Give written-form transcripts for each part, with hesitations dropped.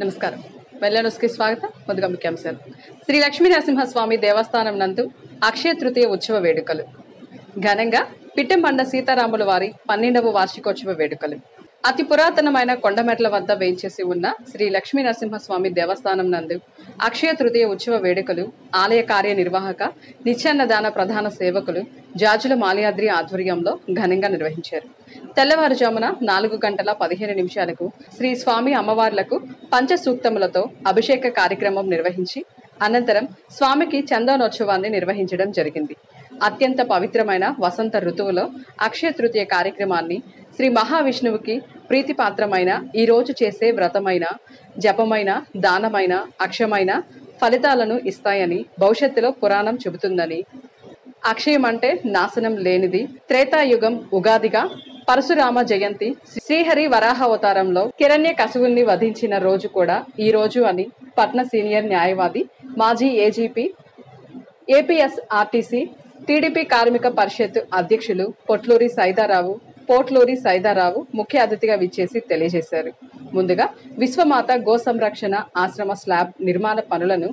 నమస్కారం. వెల్లనూస్కి స్వాగతం. ముందుగా ముఖ్యాంశాలు. శ్రీ లక్ష్మీ నరసింహస్వామి దేవస్థానం నందు అక్షయ తృతీయ ఉత్సవ వేడుకలు ఘనంగా పిట్టెంబండ సీతారాముల వారి 12వ వార్షికోత్సవ వేడుకలు. అతి పురాతనమైన కొండమెట్ల వద్ద వేయించేసి ఉన్న శ్రీ లక్ష్మీ నరసింహస్వామి దేవస్థానం నందు అక్షయ తృతీయ ఉత్సవ వేడుకలు ఆలయ కార్యనిర్వాహక నిత్యాన్నదాన ప్రధాన సేవకులు జాజుల మాల్యాద్రి ఆధ్వర్యంలో ఘనంగా నిర్వహించారు. తెల్లవారుజామున 4:15 శ్రీ స్వామి అమ్మవార్లకు పంచసూక్తములతో అభిషేక కార్యక్రమం నిర్వహించి అనంతరం స్వామికి చందనోత్సవాన్ని నిర్వహించడం జరిగింది. అత్యంత పవిత్రమైన వసంత ఋతువులో అక్షయ తృతీయ కార్యక్రమాన్ని శ్రీ మహావిష్ణువుకి ప్రీతిపాత్రమైన ఈ రోజు చేసే వ్రతమైన జపమైన దానమైన అక్షమైన ఫలితాలను ఇస్తాయని భవిష్యత్తులో పురాణం చెబుతుందని, అక్షయం అంటే నాశనం లేనిది, త్రేతాయుగం ఉగాదిగా, పరశురామ జయంతి శ్రీహరి వరాహావతారంలో కిరణ్య కసువుల్ని వధించిన రోజు కూడా ఈ రోజు అని పట్న సీనియర్ న్యాయవాది మాజీ ఏజీపీ ఏపీఎస్ఆర్టీసీ టీడీపీ కార్మిక పరిషత్ అధ్యక్షులు పోట్లూరి సైదారావు ముఖ్య అతిథిగా విచ్చేసి తెలియజేశారు. ముందుగా విశ్వమాత గో సంరక్షణ ఆశ్రమ స్లాబ్ నిర్మాణ పనులను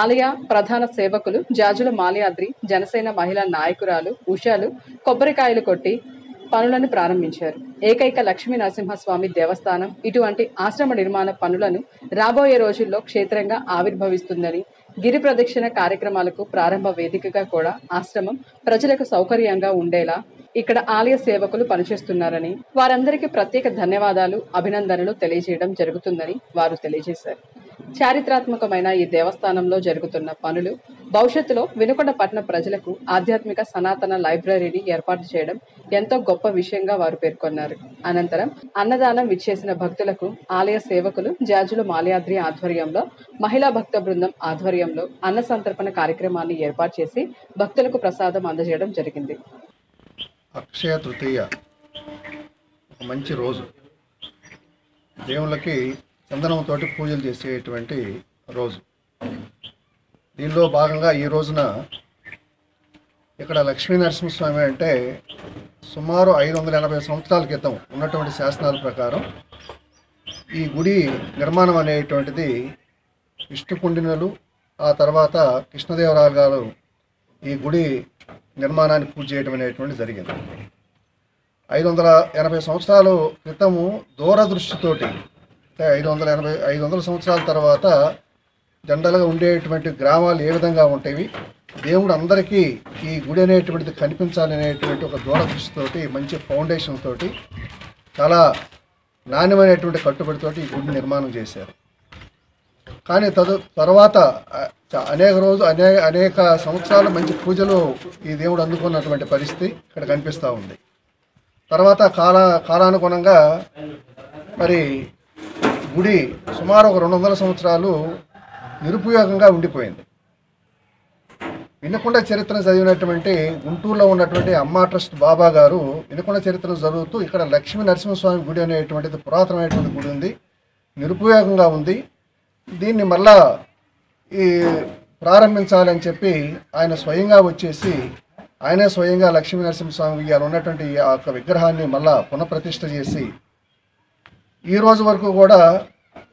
ఆలయ ప్రధాన సేవకులు జాజుల మాల్యాద్రి, జనసేన మహిళా నాయకురాలు ఉషాలు కొబ్బరికాయలు కొట్టి పనులను ప్రారంభించారు. ఏకైక లక్ష్మీ నరసింహస్వామి దేవస్థానం ఇటువంటి ఆశ్రమ నిర్మాణ పనులను రాబోయే రోజుల్లో క్షేత్రంగా ఆవిర్భవిస్తుందని, గిరి ప్రదక్షిణ కార్యక్రమాలకు ప్రారంభ వేదికగా కూడా ఆశ్రమం ప్రజలకు సౌకర్యంగా ఉండేలా ఇక్కడ ఆలయ సేవకులు పనిచేస్తున్నారని, వారందరికీ ప్రత్యేక ధన్యవాదాలు, అభినందనలు తెలియజేయడం జరుగుతుందని వారు తెలియజేశారు. చారిత్రాత్మకమైన ఈ దేవస్థానంలో జరుగుతున్న పనులు భవిష్యత్తులో వినుకొండ పట్టణ ప్రజలకు ఆధ్యాత్మిక సనాతన లైబ్రరీని ఏర్పాటు చేయడం ఎంతో గొప్ప విషయంగా వారు పేర్కొన్నారు. అనంతరం అన్నదానం విచ్చేసిన భక్తులకు ఆలయ సేవకులు జాజుల మాల్యాద్రి ఆధ్వర్యంలో మహిళా భక్త బృందం ఆధ్వర్యంలో అన్న సంతర్పణ కార్యక్రమాన్ని ఏర్పాటు చేసి భక్తులకు ప్రసాదం అందజేయడం జరిగింది. అక్షయ తృతీయ ఒక మంచి రోజు, దేవుళ్ళకి చందనంతో పూజలు చేసేటువంటి రోజు. దీనిలో భాగంగా ఈ రోజున ఇక్కడ లక్ష్మీ నరసింహస్వామి అంటే సుమారు 580 సంవత్సరాల క్రితం ఉన్నటువంటి శాసనాల ప్రకారం ఈ గుడి నిర్మాణం అనేటువంటిది విష్ణుకుండినులు, ఆ తర్వాత కృష్ణదేవరాయలు గారు ఈ గుడి నిర్మాణాన్ని పూర్తి చేయడం అనేటువంటిది జరిగింది. 580 సంవత్సరాల క్రితము దూరదృష్టితోటి 500 సంవత్సరాల తర్వాత జనరల్గా ఉండేటువంటి గ్రామాలు ఏ విధంగా ఉంటాయి, దేవుడు అందరికీ ఈ గుడి అనేటువంటిది కనిపించాలనేటువంటి ఒక దూరదృష్టితోటి, మంచి ఫౌండేషన్ తోటి, చాలా నాణ్యమైనటువంటి కట్టుబడితోటి ఈ గుడి నిర్మాణం చేశారు. కానీ తర్వాత అనేక సంవత్సరాలు మంచి పూజలు ఈ దేవుడు అందుకున్నటువంటి పరిస్థితి ఇక్కడ కనిపిస్తూ ఉంది. తర్వాత కాలానుగుణంగా మరి గుడి సుమారు ఒక 200 సంవత్సరాలు నిరుపయోగంగా ఉండిపోయింది. వినుకొండ చరిత్రను చదివినటువంటి గుంటూరులో ఉన్నటువంటి అమ్మా ట్రస్ట్ బాబా గారు వినుకొండ చరిత్రను చదువుతూ ఇక్కడ లక్ష్మీ నరసింహస్వామి గుడి అనేటువంటిది పురాతనమైనటువంటి గుడి ఉంది, నిరుపయోగంగా ఉంది, దీన్ని మళ్ళా ఈ ప్రారంభించాలని చెప్పి ఆయన స్వయంగా వచ్చేసి ఆయనే స్వయంగా లక్ష్మీ నరసింహస్వామి గారు ఉన్నటువంటి ఆ యొక్క విగ్రహాన్ని మళ్ళా పునఃప్రతిష్ఠ చేసి ఈ రోజు వరకు కూడా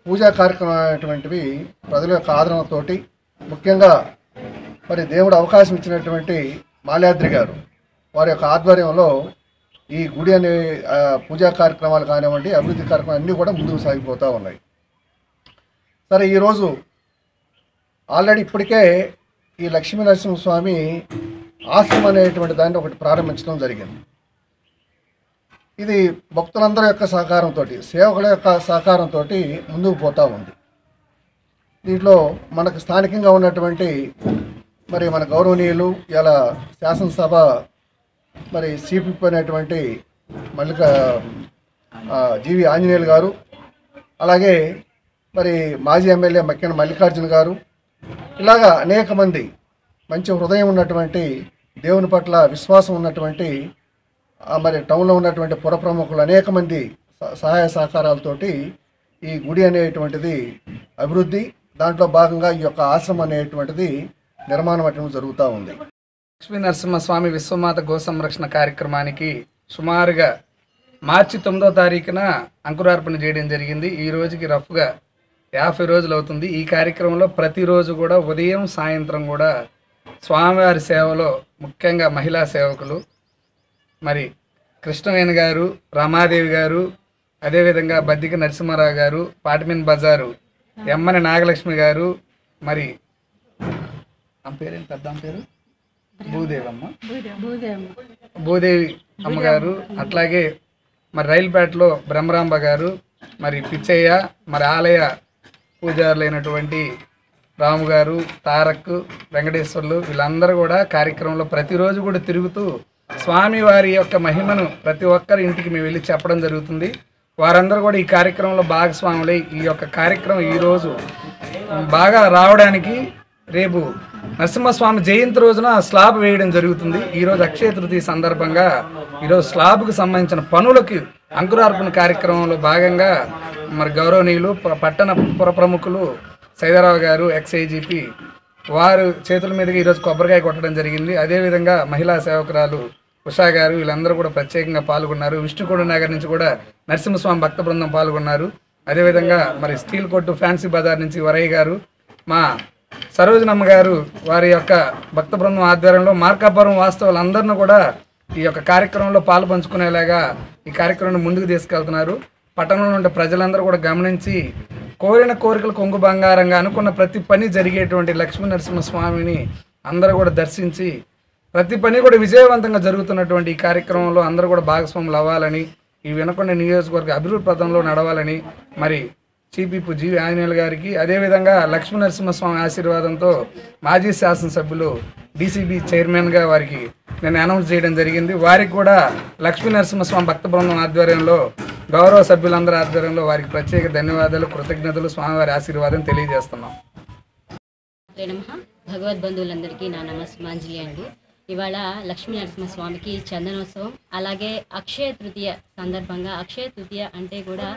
పూజా కార్యక్రమం అనేటువంటివి ప్రజల యొక్క ఆదరణతోటి, ముఖ్యంగా మరి దేవుడు అవకాశం ఇచ్చినటువంటి మాల్యాద్రి గారు వారి యొక్క ఆధ్వర్యంలో ఈ గుడి అనే పూజా కార్యక్రమాలు కానివ్వండి, అభివృద్ధి కార్యక్రమాలు అన్నీ కూడా ముందుకు సాగిపోతూ ఉన్నాయి. సరే, ఈరోజు ఆల్రెడీ ఇప్పటికే ఈ లక్ష్మీ నరసింహస్వామి ఆశ్రమం అనేటువంటి దాన్ని ఒకటి ప్రారంభించడం జరిగింది. ఇది భక్తులందరి యొక్క సహకారంతో, సేవకుల యొక్క సహకారంతో ముందుకు పోతూ ఉంది. దీంట్లో మనకు స్థానికంగా ఉన్నటువంటి మరి మన గౌరవనీయులు ఇలా శాసనసభ మరి సిపిపి అనేటువంటి జీవి ఆంజనేయులు గారు, అలాగే మరి మాజీ ఎమ్మెల్యే మక్కెన మల్లికార్జున గారు, ఇలాగా అనేక మంది మంచి హృదయం ఉన్నటువంటి, దేవుని పట్ల విశ్వాసం ఉన్నటువంటి మరి టౌన్లో ఉన్నటువంటి పుర ప్రముఖులు అనేక మంది సహాయ సహకారాలతోటి ఈ గుడి అనేటువంటిది అభివృద్ధి, దాంట్లో భాగంగా ఈ యొక్క ఆశ్రమం అనేటువంటిది నిర్మాణం అటువంటి జరుగుతూ ఉంది. లక్ష్మీ నరసింహస్వామి విశ్వమాత గో సంరక్షణ కార్యక్రమానికి సుమారుగా మార్చి 9వ తారీఖున అంకురార్పణ చేయడం జరిగింది. ఈ రోజుకి రఫ్గా 50 రోజులు అవుతుంది. ఈ కార్యక్రమంలో ప్రతిరోజు కూడా ఉదయం సాయంత్రం కూడా స్వామివారి సేవలో ముఖ్యంగా మహిళా సేవకులు మరి కృష్ణవేణి గారు, రమాదేవి గారు, అదేవిధంగా బద్దిక నరసింహారావు గారు, పాటిమిన్ బజారు ఎమ్మని నాగలక్ష్మి గారు, మరి ఆమె పేరేంటి పెద్ద ఆమె పేరు భూదేవి అమ్మగారు, అట్లాగే మరి రైల్పేటలో బ్రహ్మరాంబ గారు, మరి పిచ్చయ్య, మరి ఆలయ పూజారులైనటువంటి రాము గారు, తారక్, వెంకటేశ్వర్లు వీళ్ళందరూ కూడా కార్యక్రమంలో ప్రతిరోజు కూడా తిరుగుతూ స్వామివారి యొక్క మహిమను ప్రతి ఒక్కరి ఇంటికి మేము వెళ్ళి చెప్పడం జరుగుతుంది. వారందరూ కూడా ఈ కార్యక్రమంలో భాగస్వాములై ఈ యొక్క కార్యక్రమం ఈరోజు బాగా రావడానికి రేపు నరసింహస్వామి జయంతి రోజున స్లాబ్ వేయడం జరుగుతుంది. ఈరోజు అక్షయ తృతీయ సందర్భంగా ఈరోజు స్లాబ్కు సంబంధించిన పనులకి అంకురార్పణ కార్యక్రమంలో భాగంగా మరి గౌరవనీయులు పట్టణ పుర ప్రముఖులు సైదారావు గారు, ఎక్స్ఐజీపీ వారు చేతుల మీదుగా ఈరోజు కొబ్బరికాయ కొట్టడం జరిగింది. అదేవిధంగా మహిళా సేవకురాలు ఉషా గారు వీళ్ళందరూ కూడా ప్రత్యేకంగా పాల్గొన్నారు. విష్ణుకోడు నగర్ నుంచి కూడా నరసింహస్వామి భక్త బృందం పాల్గొన్నారు. అదేవిధంగా మరి స్టీల్ కొట్టు ఫ్యాన్సీ బజార్ నుంచి వరయ్య గారు, మా సరోజనమ్మ గారు వారి యొక్క భక్త బృందం ఆధ్వర్యంలో మార్కాపురం వాస్తవులందరినీ కూడా ఈ యొక్క కార్యక్రమంలో పాలు పంచుకునేలాగా ఈ కార్యక్రమాన్ని ముందుకు తీసుకెళ్తున్నారు. పట్టణంలో ఉండే ప్రజలందరూ కూడా గమనించి కోరిన కోరికలు కొంగు బంగారంగా అనుకున్న ప్రతి పని జరిగేటువంటి లక్ష్మీ నరసింహస్వామిని అందరూ కూడా దర్శించి ప్రతి పని కూడా విజయవంతంగా జరుగుతున్నటువంటి ఈ కార్యక్రమంలో అందరూ కూడా భాగస్వాములు అవ్వాలని, ఈ వినకొండ నియోజకవర్గ అభివృద్ధి పథంలో నడవాలని మరి చీఫ్ జీవి ఆంజనేయులు గారికి, అదేవిధంగా లక్ష్మీ నరసింహస్వామి ఆశీర్వాదంతో మాజీ శాసనసభ్యులు డీసీబీ చైర్మన్గా వారికి నేను అనౌన్స్ చేయడం జరిగింది. వారికి కూడా లక్ష్మీ నరసింహస్వామి భక్త బృందం ఆధ్వర్యంలో గౌరవ సభ్యులందరి ఆధ్వర్యంలో వారికి ప్రత్యేక ధన్యవాదాలు, కృతజ్ఞతలు, స్వామివారి ఆశీర్వాదం తెలియజేస్తున్నాం. భగవద్బంధువులందరికీ నా నమస్మాంజలి అండి. ఇవాళ లక్ష్మీ నరసింహస్వామికి చందనోత్సవం, అలాగే అక్షయ తృతీయ సందర్భంగా, అక్షయ తృతీయ అంటే కూడా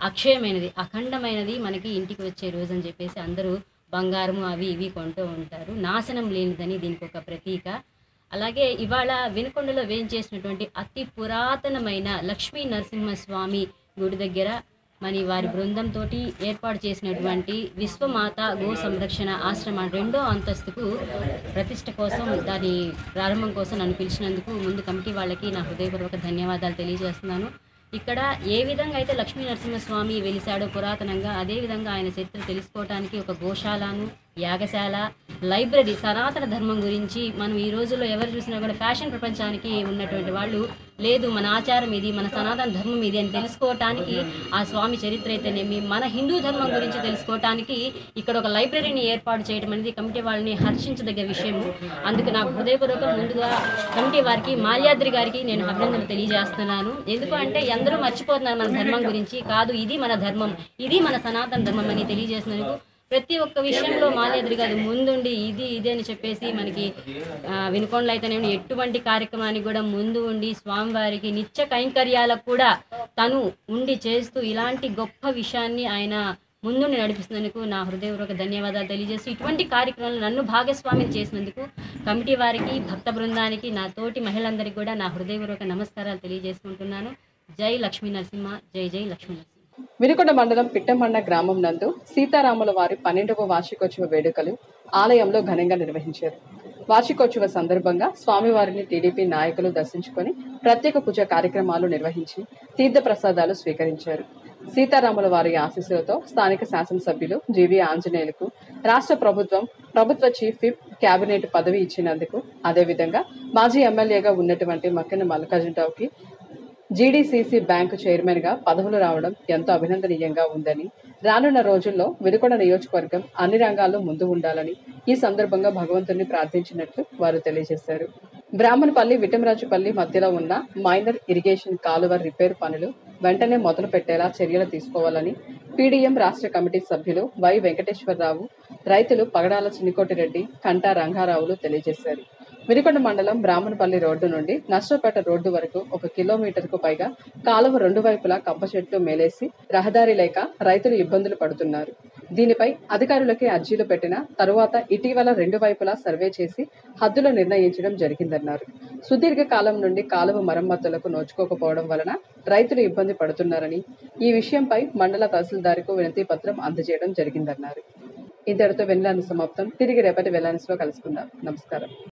అక్షయమైనది, అఖండమైనది మనకి ఇంటికి వచ్చే రోజు అని చెప్పేసి అందరూ బంగారము అవి ఇవి కొంటూ ఉంటారు. నాశనం లేనిదని దీనికి ఒక ప్రతీక. అలాగే ఇవాళ వినుకొండలో వేయించేసినటువంటి అతి పురాతనమైన లక్ష్మీ నరసింహస్వామి గుడి దగ్గర మరి వారి బృందంతో ఏర్పాటు చేసినటువంటి విశ్వమాత గో సంరక్షణ ఆశ్రమం 2వ అంతస్తుకు ప్రతిష్ట కోసం, దాని ప్రారంభం కోసం నన్ను పిలిచినందుకు ముందు కమిటీ వాళ్ళకి నా హృదయపూర్వక ధన్యవాదాలు తెలియజేస్తున్నాను. ఇక్కడ ఏ విధంగా అయితే లక్ష్మీ నరసింహస్వామి వెలిశాడో పురాతనంగా, అదేవిధంగా ఆయన చరిత్ర తెలుసుకోవడానికి ఒక గోశాలను, యాగశాల, లైబ్రరీ, సనాతన ధర్మం గురించి మనం ఈ రోజుల్లో ఎవరు చూసినా కూడా ఫ్యాషన్ ప్రపంచానికి ఉన్నటువంటి వాళ్ళు లేదు మన ఆచారం ఇది, మన సనాతన ధర్మం ఇది అని తెలుసుకోవటానికి ఆ స్వామి చరిత్ర అయితేనేమి, మన హిందూ ధర్మం గురించి తెలుసుకోవటానికి ఇక్కడ ఒక లైబ్రరీని ఏర్పాటు చేయడం అనేది కమిటీ వాళ్ళని హర్షించదగ్గ విషయము. అందుకు నా హృదయపూర్వకం ముందుగా కమిటీ వారికి, మాల్యాద్రి గారికి నేను అభినందనలు తెలియజేస్తున్నాను. ఎందుకు అంటే అందరూ మర్చిపోతున్నారు మన ధర్మం గురించి. కాదు, ఇది మన ధర్మం, ఇది మన సనాతన ధర్మం అని తెలియజేసినందుకు ప్రతి ఒక్క విషయంలో మాల్యాద్రి గారు ముందుండి ఇది అని చెప్పేసి మనకి వినుకొండలో అయితేనేమి ఎటువంటి కార్యక్రమానికి కూడా ముందు ఉండి స్వామివారికి నిత్య కైంకర్యాలకు కూడా తను ఉండి చేస్తూ ఇలాంటి గొప్ప విషయాన్ని ఆయన ముందుండి నడిపిస్తున్నందుకు నా హృదయపూర్వక ధన్యవాదాలు తెలియజేస్తూ ఇటువంటి కార్యక్రమాలు నన్ను భాగస్వామ్యం చేసినందుకు కమిటీ వారికి, భక్త బృందానికి, నా తోటి మహిళలందరికీ కూడా నా హృదయపూర్వక నమస్కారాలు తెలియజేసుకుంటున్నాను. జై లక్ష్మీ నరసింహ, జై జై లక్ష్మీ నరసింహ. వినుకొండ మండలం పిట్టంబండ గ్రామం నందు సీతారాముల వారి 12వ వార్షికోత్సవ వేడుకలు ఆలయంలో ఘనంగా నిర్వహించారు. వార్షికోత్సవ సందర్భంగా స్వామివారిని టీడీపీ నాయకులు దర్శించుకొని ప్రత్యేక పూజ కార్యక్రమాలు నిర్వహించి తీర్థ ప్రసాదాలు స్వీకరించారు. సీతారాముల వారి ఆశీస్సులతో స్థానిక శాసనసభ్యులు జీవి ఆంజనేయులకు రాష్ట్ర ప్రభుత్వ చీఫ్ విప్ కేబినెట్ పదవి ఇచ్చినందుకు, అదేవిధంగా మాజీ ఎమ్మెల్యేగా ఉన్నటువంటి మక్కెన మల్లికార్జునరావుకి జీడీసీసీ బ్యాంకు చైర్మన్ గా పదవులు రావడం ఎంతో అభినందనీయంగా ఉందని, రానున్న రోజుల్లో వినుకొండ నియోజకవర్గం అన్ని రంగాల్లో ముందు ఉండాలని ఈ సందర్భంగా భగవంతుని ప్రార్థించినట్లు వారు తెలియజేశారు. బ్రాహ్మణపల్లి, విటమరాజుపల్లి మధ్యలో ఉన్న మైనర్ ఇరిగేషన్ కాలువ రిపేర్ పనులు వెంటనే మొదలు పెట్టేలా చర్యలు తీసుకోవాలని పీడీఎం రాష్ట్ర కమిటీ సభ్యులు వై వెంకటేశ్వరరావు, రైతులు పగడాల చిన్నికోటిరెడ్డి, కంటా రంగారావులు తెలియజేశారు. వినుకొండ మండలం బ్రాహ్మణపల్లి రోడ్డు నుండి నర్సరావుపేట రోడ్డు వరకు 1 కిలోమీటర్కు పైగా కాలువ 2 వైపులా కంప చెట్లు మేలేసి రహదారి లేక రైతులు ఇబ్బందులు పడుతున్నారు. దీనిపై అధికారులకి అర్జీలు పెట్టిన తరువాత ఇటీవల 2 వైపులా సర్వే చేసి హద్దులు నిర్ణయించడం జరిగిందన్నారు. సుదీర్ఘ కాలం నుండి కాలువ మరమ్మతులకు నోచుకోకపోవడం వలన రైతులు ఇబ్బంది పడుతున్నారని, ఈ విషయంపై మండల తహసీల్దార్కు వినతి పత్రం అందజేయడం జరిగిందన్నారు. ఇంతటితో వెన్నెలాని సమాప్తం. తిరిగి రేపటి వెల్లెన్స్లో కలుసుకుందాం. నమస్కారం.